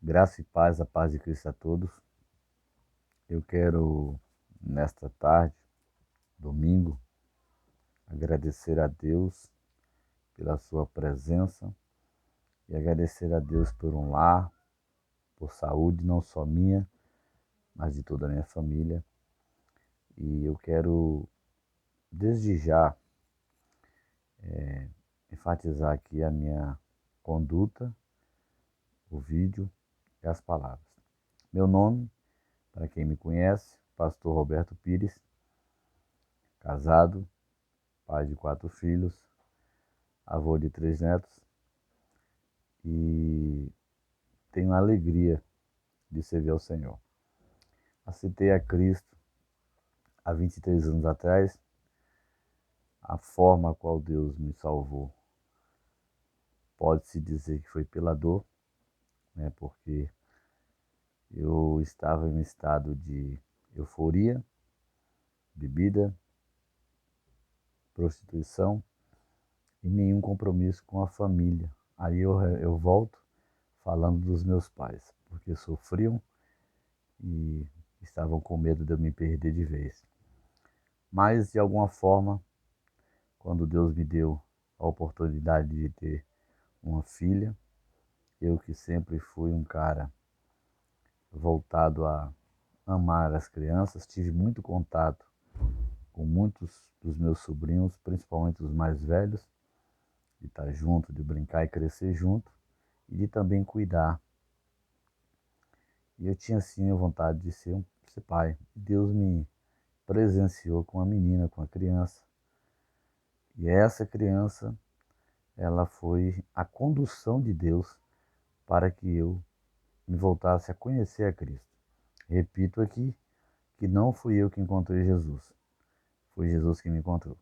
Graça e paz, a paz de Cristo a todos. Eu quero, nesta tarde, domingo, agradecer a Deus pela sua presença e agradecer a Deus por um lar, por saúde, não só minha, mas de toda a minha família. E eu quero, desde já, enfatizar aqui a minha conduta, o vídeo e as palavras. Meu nome, para quem me conhece, Pastor Roberto Pires, casado, pai de 4 filhos, avô de 3 netos e tenho a alegria de servir ao Senhor. Aceitei a Cristo há 23 anos atrás. A forma a qual Deus me salvou pode-se dizer que foi pela dor, né? Porque eu estava em um estado de euforia, bebida, prostituição e nenhum compromisso com a família. Aí eu volto falando dos meus pais, porque sofriam e estavam com medo de eu me perder de vez. Mas, de alguma forma, quando Deus me deu a oportunidade de ter uma filha, eu que sempre fui um cara voltado a amar as crianças, tive muito contato com muitos dos meus sobrinhos, principalmente os mais velhos, de estar junto, de brincar e crescer junto, e de também cuidar. E eu tinha sim a vontade de ser pai. Deus me presenciou com uma menina, com uma criança. E essa criança, ela foi a condução de Deus para que eu me voltasse a conhecer a Cristo. Repito aqui que não fui eu que encontrei Jesus, foi Jesus que me encontrou.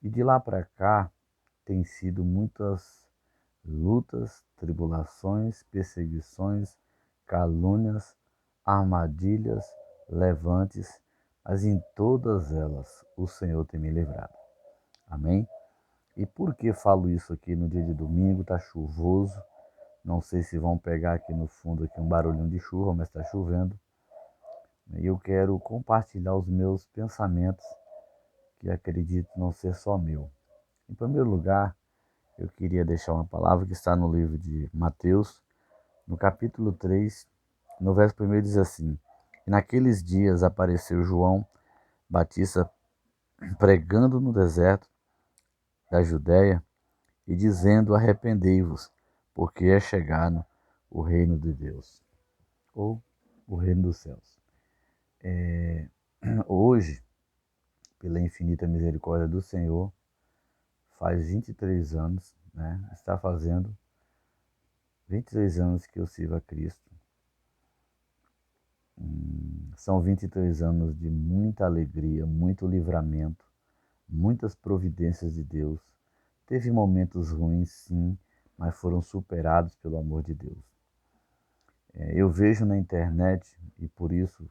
E de lá para cá tem sido muitas lutas, tribulações, perseguições, calúnias, armadilhas, levantes, mas em todas elas o Senhor tem me livrado. Amém? E por que falo isso aqui no dia de domingo? Está chuvoso. Não sei se vão pegar aqui no fundo aqui um barulhinho de chuva, mas está chovendo. E eu quero compartilhar os meus pensamentos, que acredito não ser só meu. Em primeiro lugar, eu queria deixar uma palavra que está no livro de Mateus, no capítulo 3, no verso 1 diz assim: E naqueles dias apareceu João Batista pregando no deserto da Judéia e dizendo: Arrependei-vos, porque é chegado o reino de Deus, ou o reino dos céus. Hoje, pela infinita misericórdia do Senhor, faz 23 anos, né? Está fazendo 23 anos que eu sirvo a Cristo. São 23 anos de muita alegria, muito livramento, muitas providências de Deus. Teve momentos ruins, sim, mas foram superados pelo amor de Deus. Eu vejo na internet, e por isso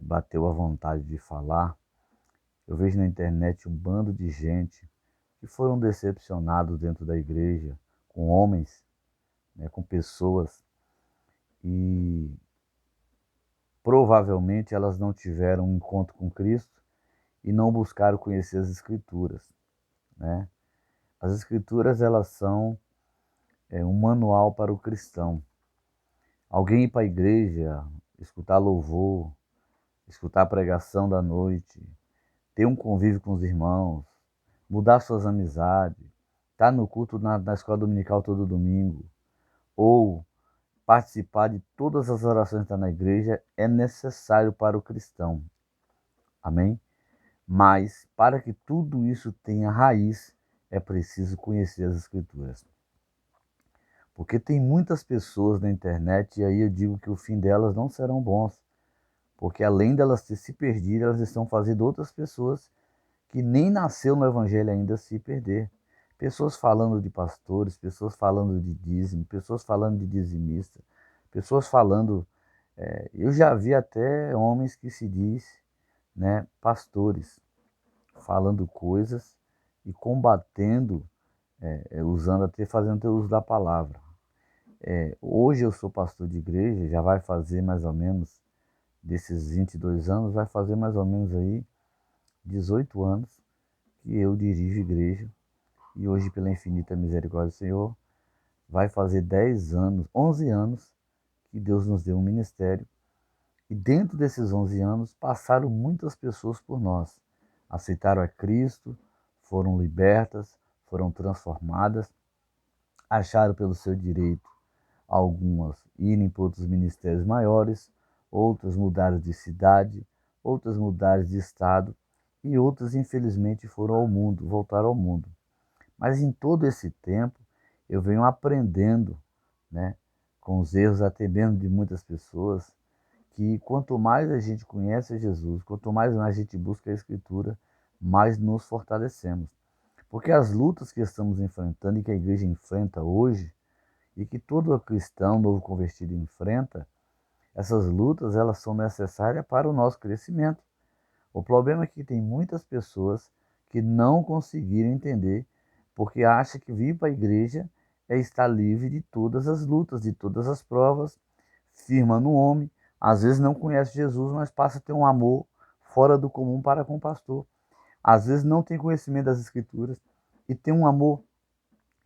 bateu a vontade de falar, eu vejo na internet um bando de gente que foram decepcionados dentro da igreja, com homens, né, com pessoas, e provavelmente elas não tiveram um encontro com Cristo e não buscaram conhecer as Escrituras, né? As Escrituras, elas são um manual para o cristão. Alguém ir para a igreja, escutar louvor, escutar a pregação da noite, ter um convívio com os irmãos, mudar suas amizades, estar no culto na escola dominical todo domingo, ou participar de todas as orações que estão na igreja, é necessário para o cristão. Amém? Mas, para que tudo isso tenha raiz, é preciso conhecer as Escrituras. Porque tem muitas pessoas na internet, e aí eu digo que o fim delas não serão bons. Porque além delas ter se perdido, elas estão fazendo outras pessoas que nem nasceu no Evangelho ainda se perder. Pessoas falando de pastores, pessoas falando de dízimo, pessoas falando de dizimista, pessoas falando... eu já vi até homens que se diz, né, pastores, falando coisas e combatendo, usando até fazendo uso da palavra. Hoje eu sou pastor de igreja, já vai fazer mais ou menos, desses 22 anos, vai fazer mais ou menos aí 18 anos que eu dirijo igreja. E hoje, pela infinita misericórdia do Senhor, vai fazer 10 anos, 11 anos que Deus nos deu um ministério. E dentro desses 11 anos, passaram muitas pessoas por nós. Aceitaram a Cristo, foram libertas, foram transformadas, acharam pelo seu direito algumas irem para outros ministérios maiores, outras mudaram de cidade, outras mudaram de estado e outras, infelizmente, foram ao mundo, voltaram ao mundo. Mas em todo esse tempo, eu venho aprendendo, né, com os erros até mesmo de muitas pessoas, que quanto mais a gente conhece Jesus, quanto mais a gente busca a Escritura, mais nos fortalecemos. Porque as lutas que estamos enfrentando e que a igreja enfrenta hoje, e que todo cristão novo convertido enfrenta, essas lutas elas são necessárias para o nosso crescimento. O problema é que tem muitas pessoas que não conseguiram entender, porque acham que vir para a igreja é estar livre de todas as lutas, de todas as provas, firma no homem, às vezes não conhece Jesus, mas passa a ter um amor fora do comum para com o pastor. Às vezes não tem conhecimento das Escrituras e tem um amor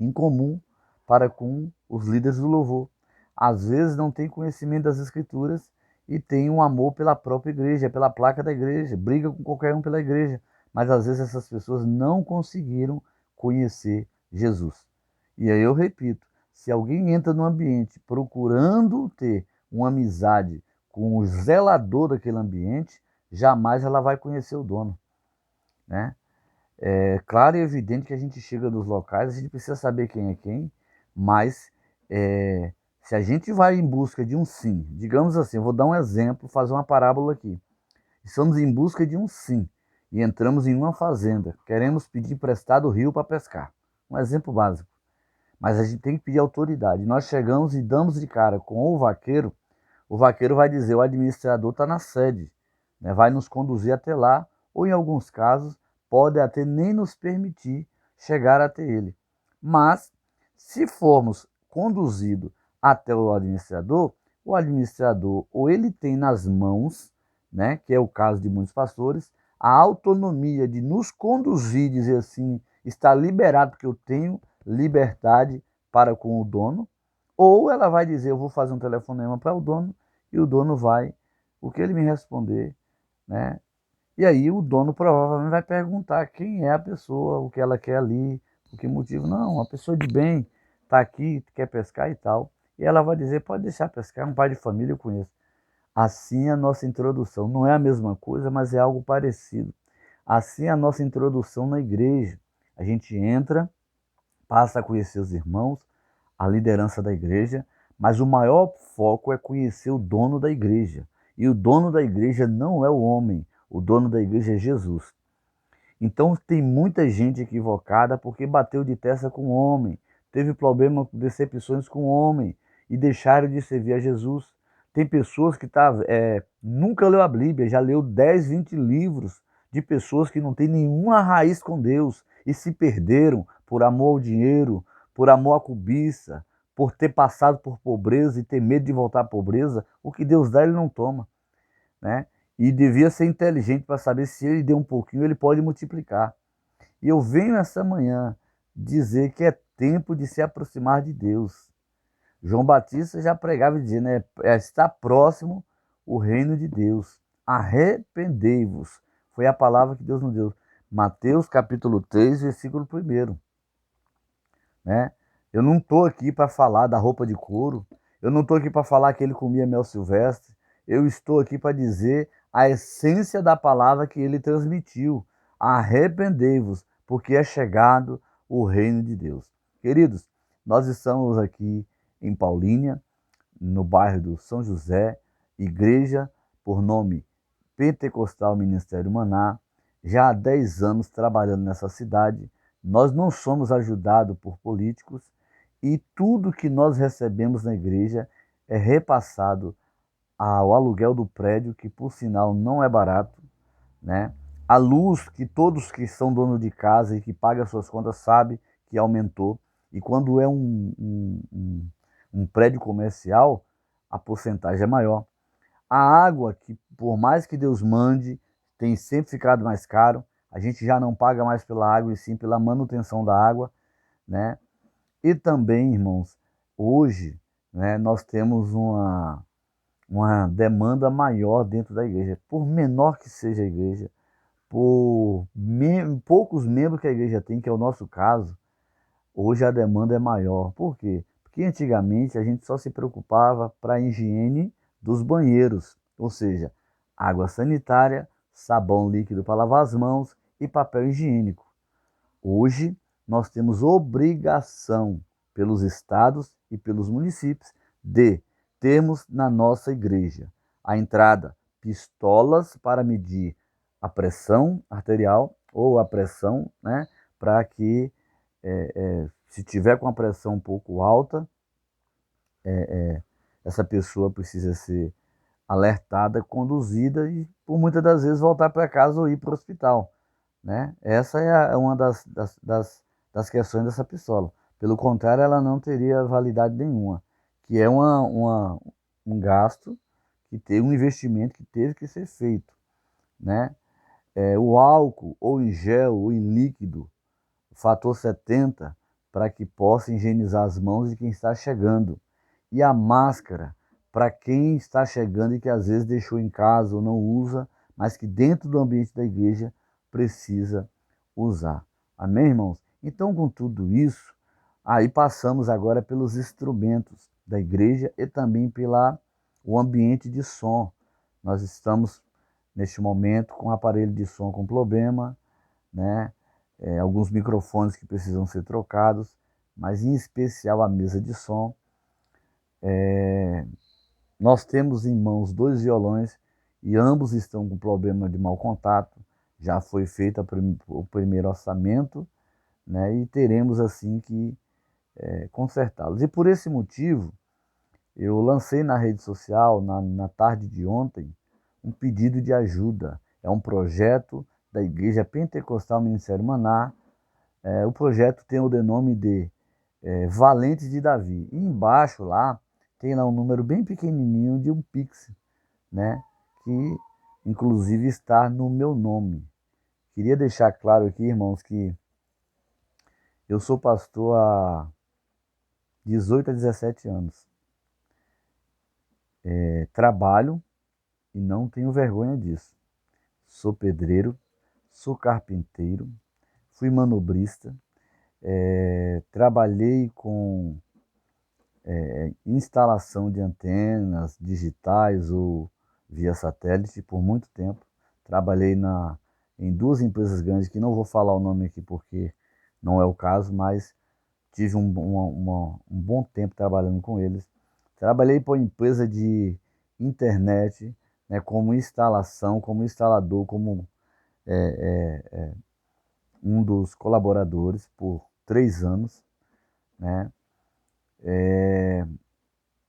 em comum para com os líderes do louvor. Às vezes não tem conhecimento das Escrituras e tem um amor pela própria igreja, pela placa da igreja, briga com qualquer um pela igreja. Mas às vezes essas pessoas não conseguiram conhecer Jesus. E aí eu repito, se alguém entra no ambiente procurando ter uma amizade com o zelador daquele ambiente, jamais ela vai conhecer o dono, né? É claro e evidente que a gente chega nos locais, a gente precisa saber quem é quem, mas se a gente vai em busca de um sim, digamos assim, eu vou dar um exemplo, fazer uma parábola aqui. Estamos em busca de um sim e entramos em uma fazenda, queremos pedir emprestado o rio para pescar. Um exemplo básico. Mas a gente tem que pedir autoridade. Nós chegamos e damos de cara com o vaqueiro vai dizer, o administrador está na sede, né? Vai nos conduzir até lá, ou em alguns casos, pode até nem nos permitir chegar até ele. Mas, se formos conduzidos até o administrador ou ele tem nas mãos, né, que é o caso de muitos pastores, a autonomia de nos conduzir, dizer assim, está liberado porque eu tenho liberdade para com o dono, ou ela vai dizer, eu vou fazer um telefonema para o dono, e o dono vai, o que ele me responder, né? E aí o dono provavelmente vai perguntar quem é a pessoa, o que ela quer ali, por que motivo. Não, uma pessoa de bem está aqui, quer pescar e tal. E ela vai dizer, pode deixar pescar, um pai de família eu conheço. Assim a nossa introdução, não é a mesma coisa, mas é algo parecido. Assim a nossa introdução na igreja. A gente entra, passa a conhecer os irmãos, a liderança da igreja, mas o maior foco é conhecer o dono da igreja. E o dono da igreja não é o homem, o dono da igreja é Jesus. Então tem muita gente equivocada porque bateu de testa com o homem, teve problema, decepções com o homem e deixaram de servir a Jesus. Tem pessoas que nunca leu a Bíblia, já leu 10, 20 livros de pessoas que não têm nenhuma raiz com Deus e se perderam por amor ao dinheiro, por amor à cobiça, por ter passado por pobreza e ter medo de voltar à pobreza. O que Deus dá, ele não toma, né? E devia ser inteligente para saber se ele deu um pouquinho, ele pode multiplicar. E eu venho essa manhã dizer que é tempo de se aproximar de Deus. João Batista já pregava dizendo, está próximo o reino de Deus. Arrependei-vos. Foi a palavra que Deus nos deu. Mateus capítulo 3, versículo 1. Né? Eu não estou aqui para falar da roupa de couro. Eu não estou aqui para falar que ele comia mel silvestre. Eu estou aqui para dizer a essência da palavra que ele transmitiu. Arrependei-vos, porque é chegado o reino de Deus. Queridos, nós estamos aqui em Paulínia, no bairro do São José, igreja por nome Pentecostal Ministério Maná, já há 10 anos trabalhando nessa cidade. Nós não somos ajudados por políticos e tudo que nós recebemos na igreja é repassado ao aluguel do prédio, que por sinal não é barato, né? A luz, que todos que são donos de casa e que pagam as suas contas sabem que aumentou. E quando é um prédio comercial, a porcentagem é maior. A água, que por mais que Deus mande, tem sempre ficado mais caro. A gente já não paga mais pela água, e sim pela manutenção da água, né? E também, irmãos, hoje, né, nós temos uma demanda maior dentro da igreja. Por menor que seja a igreja, poucos membros que a igreja tem, que é o nosso caso, hoje a demanda é maior. Por quê? Porque antigamente a gente só se preocupava para a higiene dos banheiros, ou seja, água sanitária, sabão líquido para lavar as mãos e papel higiênico. Hoje nós temos obrigação pelos estados e pelos municípios de termos na nossa igreja a entrada pistolas para medir a pressão arterial ou a pressão, né, para que se tiver com a pressão um pouco alta, essa pessoa precisa ser alertada, conduzida e, por muitas das vezes, voltar para casa ou ir para o hospital, né? Essa é uma das questões dessa pistola. Pelo contrário, ela não teria validade nenhuma, que é um gasto, que tem um investimento que teve que ser feito, né? O álcool, ou em gel, ou em líquido, fator 70, para que possa higienizar as mãos de quem está chegando. E a máscara, para quem está chegando e que às vezes deixou em casa ou não usa, mas que dentro do ambiente da igreja precisa usar. Amém, irmãos? Então, com tudo isso, aí passamos agora pelos instrumentos da igreja e também pela o ambiente de som. Nós estamos, neste momento, com o aparelho de som com problema, né? Alguns microfones que precisam ser trocados, mas em especial a mesa de som. Nós temos em mãos 2 violões e ambos estão com problema de mau contato. Já foi feito o primeiro orçamento, né? E teremos assim que consertá-los. E por esse motivo, eu lancei na rede social, na tarde de ontem, um pedido de ajuda. É um projeto da Igreja Pentecostal Ministério Maná. O projeto tem o nome de Valentes de Davi. E embaixo lá tem lá um número bem pequenininho de um Pix, né? Que inclusive está no meu nome. Queria deixar claro aqui, irmãos, que eu sou pastor há 18 a 17 anos. Trabalho e não tenho vergonha disso. Sou pedreiro, sou carpinteiro, fui manobrista, trabalhei com instalação de antenas digitais ou via satélite por muito tempo. Trabalhei em 2 empresas grandes, que não vou falar o nome aqui porque não é o caso, mas tive um bom tempo trabalhando com eles. Trabalhei para uma empresa de internet, né, como instalação, como instalador, como um dos colaboradores por 3 anos, né?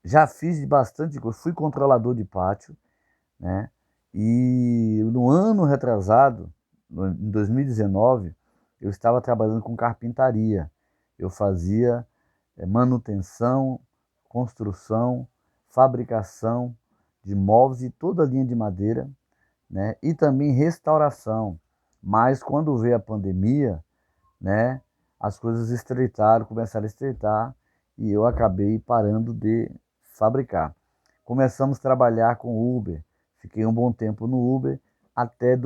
Já fiz bastante coisa, fui controlador de pátio, né? E no ano retrasado, em 2019, eu estava trabalhando com carpintaria. Eu fazia manutenção, construção, fabricação de móveis e toda a linha de madeira, né? E também restauração. Mas quando veio a pandemia, né, as coisas estreitaram, começaram a estreitar e eu acabei parando de fabricar. Começamos a trabalhar com Uber. Fiquei um bom tempo no Uber até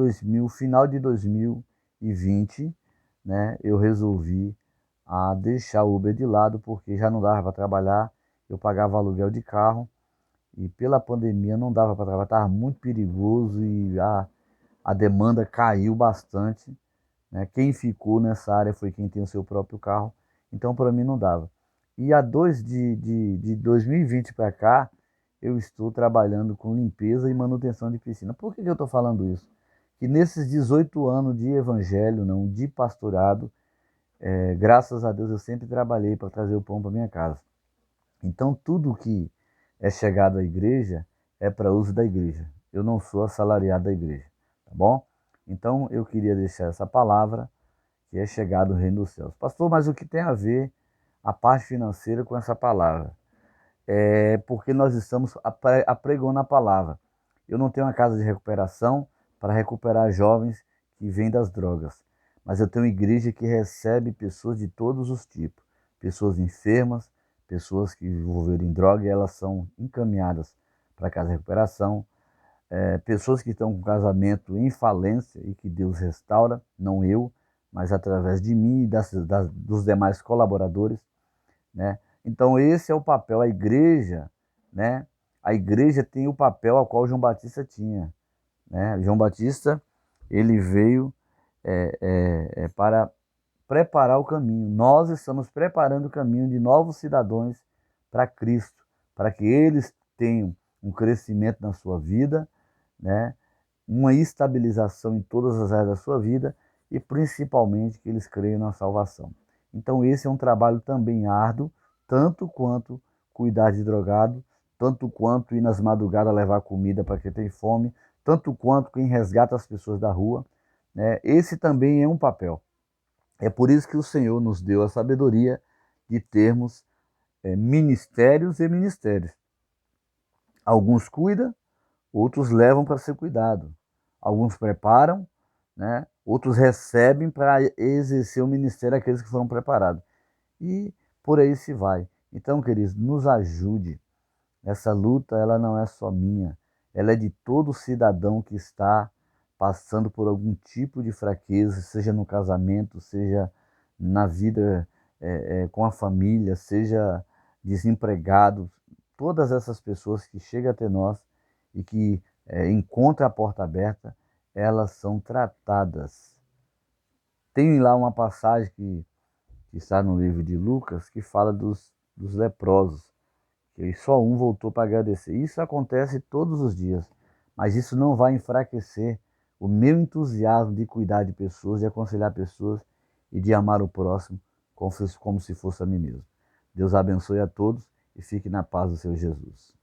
final de 2020, né? Eu resolvi deixar o Uber de lado porque já não dava para trabalhar. Eu pagava aluguel de carro e pela pandemia não dava para trabalhar, estava muito perigoso e a demanda caiu bastante, né? Quem ficou nessa área foi quem tem o seu próprio carro, então para mim não dava. E há 2020 para cá, eu estou trabalhando com limpeza e manutenção de piscina. Por que eu estou falando isso? Que nesses 18 anos de evangelho, não de pastorado, graças a Deus eu sempre trabalhei para trazer o pão para minha casa. Então tudo que é chegado à igreja é para uso da igreja. Eu não sou assalariado da igreja, tá bom? Então eu queria deixar essa palavra que é chegado o reino dos céus. Pastor, mas o que tem a ver a parte financeira com essa palavra? é porque nós estamos apregando a palavra. Eu não tenho uma casa de recuperação para recuperar jovens que vêm das drogas, mas eu tenho uma igreja que recebe pessoas de todos os tipos, pessoas enfermas, pessoas que envolveram em droga e elas são encaminhadas para a casa de recuperação, pessoas que estão com casamento em falência e que Deus restaura, não eu, mas através de mim e dos demais colaboradores, né? Então esse é o papel, a igreja, né? A igreja tem o papel ao qual João Batista tinha, né? João Batista, ele veio para preparar o caminho. Nós estamos preparando o caminho de novos cidadãos para Cristo, para que eles tenham um crescimento na sua vida, né? Uma estabilização em todas as áreas da sua vida e principalmente que eles creiam na salvação. Então esse é um trabalho também árduo, tanto quanto cuidar de drogado, tanto quanto ir nas madrugadas levar comida para quem tem fome, tanto quanto quem resgata as pessoas da rua, né? Esse também é um papel. É por isso que o Senhor nos deu a sabedoria de termos ministérios e ministérios. Alguns cuidam, outros levam para ser cuidado. Alguns preparam, né? Outros recebem para exercer o ministério aqueles que foram preparados. E por aí se vai. Então, queridos, nos ajude. Essa luta, ela não é só minha, ela é de todo cidadão que está passando por algum tipo de fraqueza, seja no casamento, seja na vida com a família, seja desempregado. Todas essas pessoas que chegam até nós e que encontram a porta aberta, elas são tratadas. Tem lá uma passagem que está no livro de Lucas que fala dos leprosos que só um voltou para agradecer. Isso acontece todos os dias, mas isso não vai enfraquecer o meu entusiasmo de cuidar de pessoas, de aconselhar pessoas e de amar o próximo como se fosse a mim mesmo. Deus abençoe a todos e fique na paz do Senhor Jesus.